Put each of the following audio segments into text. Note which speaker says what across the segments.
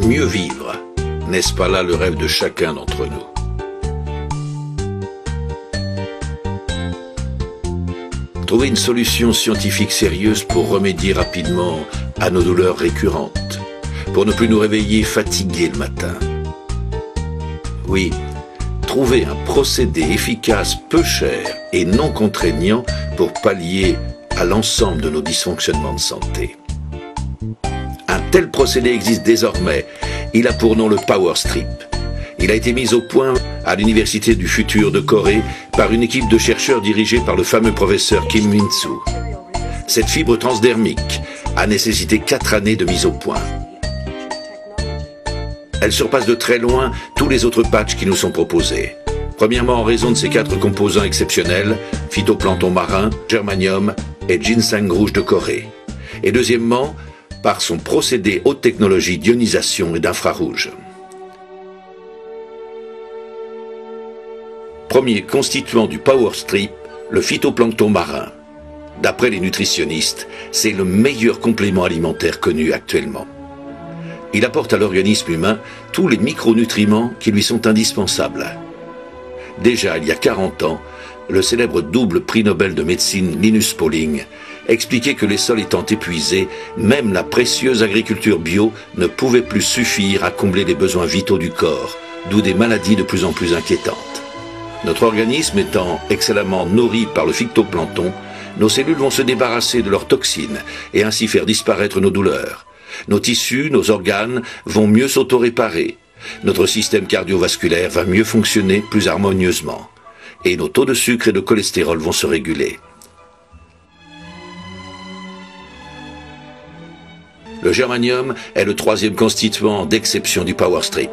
Speaker 1: Mieux vivre, n'est-ce pas là le rêve de chacun d'entre nous? Trouver une solution scientifique sérieuse pour remédier rapidement à nos douleurs récurrentes, pour ne plus nous réveiller fatigués le matin. Oui, trouver un procédé efficace, peu cher et non contraignant pour pallier à l'ensemble de nos dysfonctionnements de santé. Un tel procédé existe désormais. Il a pour nom le Power Strip. Il a été mis au point à l'Université du Futur de Corée par une équipe de chercheurs dirigée par le fameux professeur Kim Min-soo. Cette fibre transdermique a nécessité 4 années de mise au point. Elle surpasse de très loin tous les autres patchs qui nous sont proposés. Premièrement, en raison de ses 4 composants exceptionnels, phytoplancton marin, germanium et ginseng rouge de Corée. Et deuxièmement, par son procédé haute technologie d'ionisation et d'infrarouge. Premier constituant du Power Strip, le phytoplancton marin. D'après les nutritionnistes, c'est le meilleur complément alimentaire connu actuellement. Il apporte à l'organisme humain tous les micronutriments qui lui sont indispensables. Déjà, il y a 40 ans, le célèbre double prix Nobel de médecine Linus Pauling expliquait que les sols étant épuisés, même la précieuse agriculture bio ne pouvait plus suffire à combler les besoins vitaux du corps, d'où des maladies de plus en plus inquiétantes. Notre organisme étant excellemment nourri par le phytoplancton, nos cellules vont se débarrasser de leurs toxines et ainsi faire disparaître nos douleurs. Nos tissus, nos organes vont mieux s'auto-réparer. Notre système cardiovasculaire va mieux fonctionner plus harmonieusement. Et nos taux de sucre et de cholestérol vont se réguler. Le germanium est le 3e constituant d'exception du Power Strip.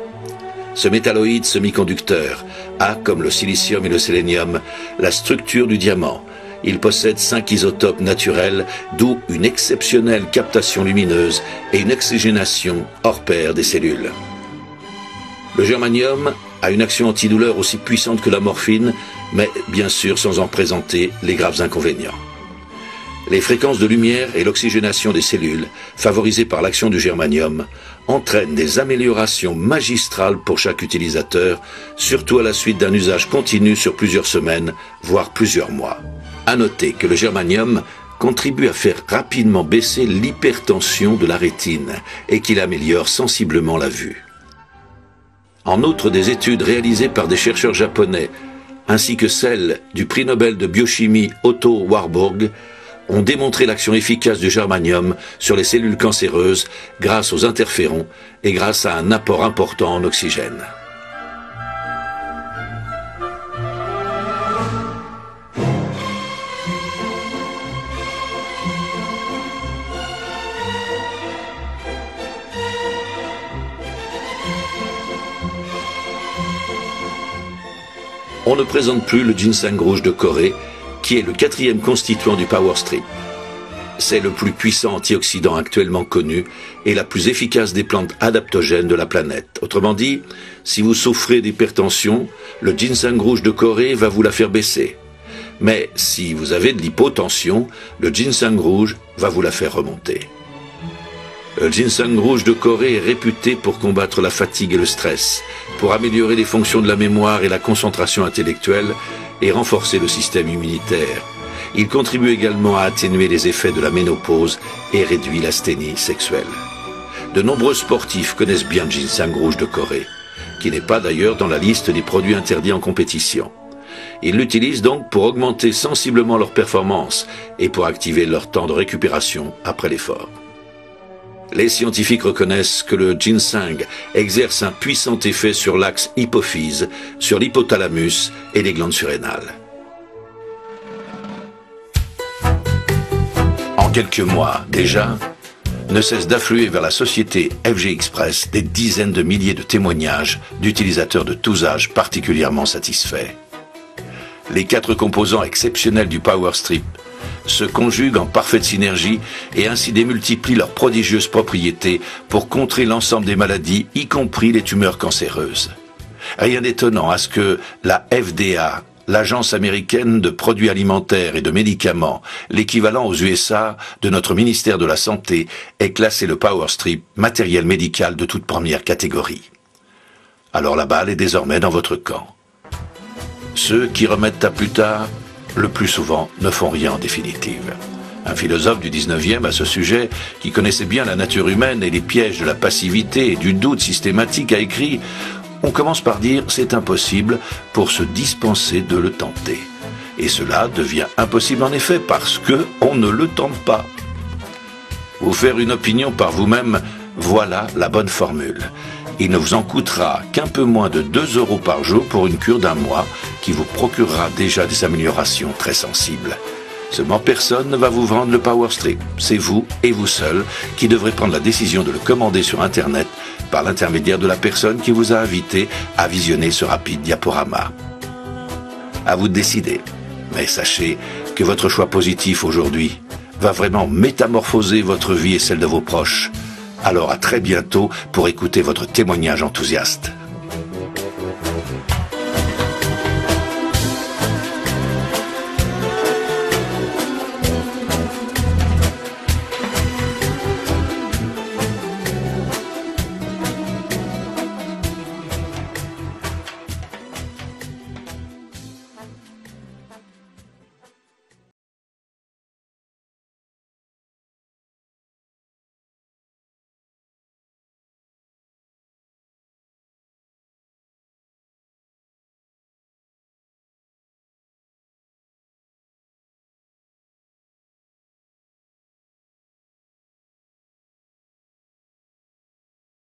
Speaker 1: Ce métalloïde semi-conducteur a, comme le silicium et le sélénium, la structure du diamant. Il possède 5 isotopes naturels, d'où une exceptionnelle captation lumineuse et une oxygénation hors pair des cellules. Le germanium a une action antidouleur aussi puissante que la morphine, mais bien sûr sans en présenter les graves inconvénients. Les fréquences de lumière et l'oxygénation des cellules, favorisées par l'action du germanium, entraînent des améliorations magistrales pour chaque utilisateur, surtout à la suite d'un usage continu sur plusieurs semaines, voire plusieurs mois. À noter que le germanium contribue à faire rapidement baisser l'hypertension de la rétine et qu'il améliore sensiblement la vue. En outre, des études réalisées par des chercheurs japonais, ainsi que celles du prix Nobel de biochimie Otto Warburg, ont démontré l'action efficace du germanium sur les cellules cancéreuses grâce aux interférons et grâce à un apport important en oxygène. On ne présente plus le ginseng rouge de Corée, qui est le 4e constituant du Power Strip. C'est le plus puissant antioxydant actuellement connu et la plus efficace des plantes adaptogènes de la planète. Autrement dit, si vous souffrez d'hypertension, le ginseng rouge de Corée va vous la faire baisser. Mais si vous avez de l'hypotension, le ginseng rouge va vous la faire remonter. Le ginseng rouge de Corée est réputé pour combattre la fatigue et le stress, pour améliorer les fonctions de la mémoire et la concentration intellectuelle, et renforcer le système immunitaire. Il contribue également à atténuer les effets de la ménopause et réduit l'asthénie sexuelle. De nombreux sportifs connaissent bien le ginseng rouge de Corée, qui n'est pas d'ailleurs dans la liste des produits interdits en compétition. Ils l'utilisent donc pour augmenter sensiblement leur performance et pour activer leur temps de récupération après l'effort. Les scientifiques reconnaissent que le ginseng exerce un puissant effet sur l'axe hypophyse, sur l'hypothalamus et les glandes surrénales. En quelques mois, déjà, ne cessent d'affluer vers la société FG Express des dizaines de milliers de témoignages d'utilisateurs de tous âges particulièrement satisfaits. Les 4 composants exceptionnels du Power Strip se conjuguent en parfaite synergie et ainsi démultiplient leurs prodigieuses propriétés pour contrer l'ensemble des maladies, y compris les tumeurs cancéreuses. Rien d'étonnant à ce que la FDA, l'agence américaine de produits alimentaires et de médicaments, l'équivalent aux USA de notre ministère de la Santé, ait classé le PowerStrip matériel médical de toute première catégorie. Alors la balle est désormais dans votre camp. Ceux qui remettent à plus tard, le plus souvent, ne font rien en définitive. Un philosophe du 19e à ce sujet, qui connaissait bien la nature humaine et les pièges de la passivité et du doute systématique, a écrit « On commence par dire « c'est impossible » pour se dispenser de le tenter. Et cela devient impossible en effet parce que on ne le tente pas. » Vous faire une opinion par vous-même, voilà la bonne formule. Il ne vous en coûtera qu'un peu moins de 2 € par jour pour une cure d'1 mois qui vous procurera déjà des améliorations très sensibles. Seulement personne ne va vous vendre le PowerStrip. C'est vous et vous seul qui devrez prendre la décision de le commander sur Internet par l'intermédiaire de la personne qui vous a invité à visionner ce rapide diaporama. À vous de décider. Mais sachez que votre choix positif aujourd'hui va vraiment métamorphoser votre vie et celle de vos proches. Alors à très bientôt pour écouter votre témoignage enthousiaste.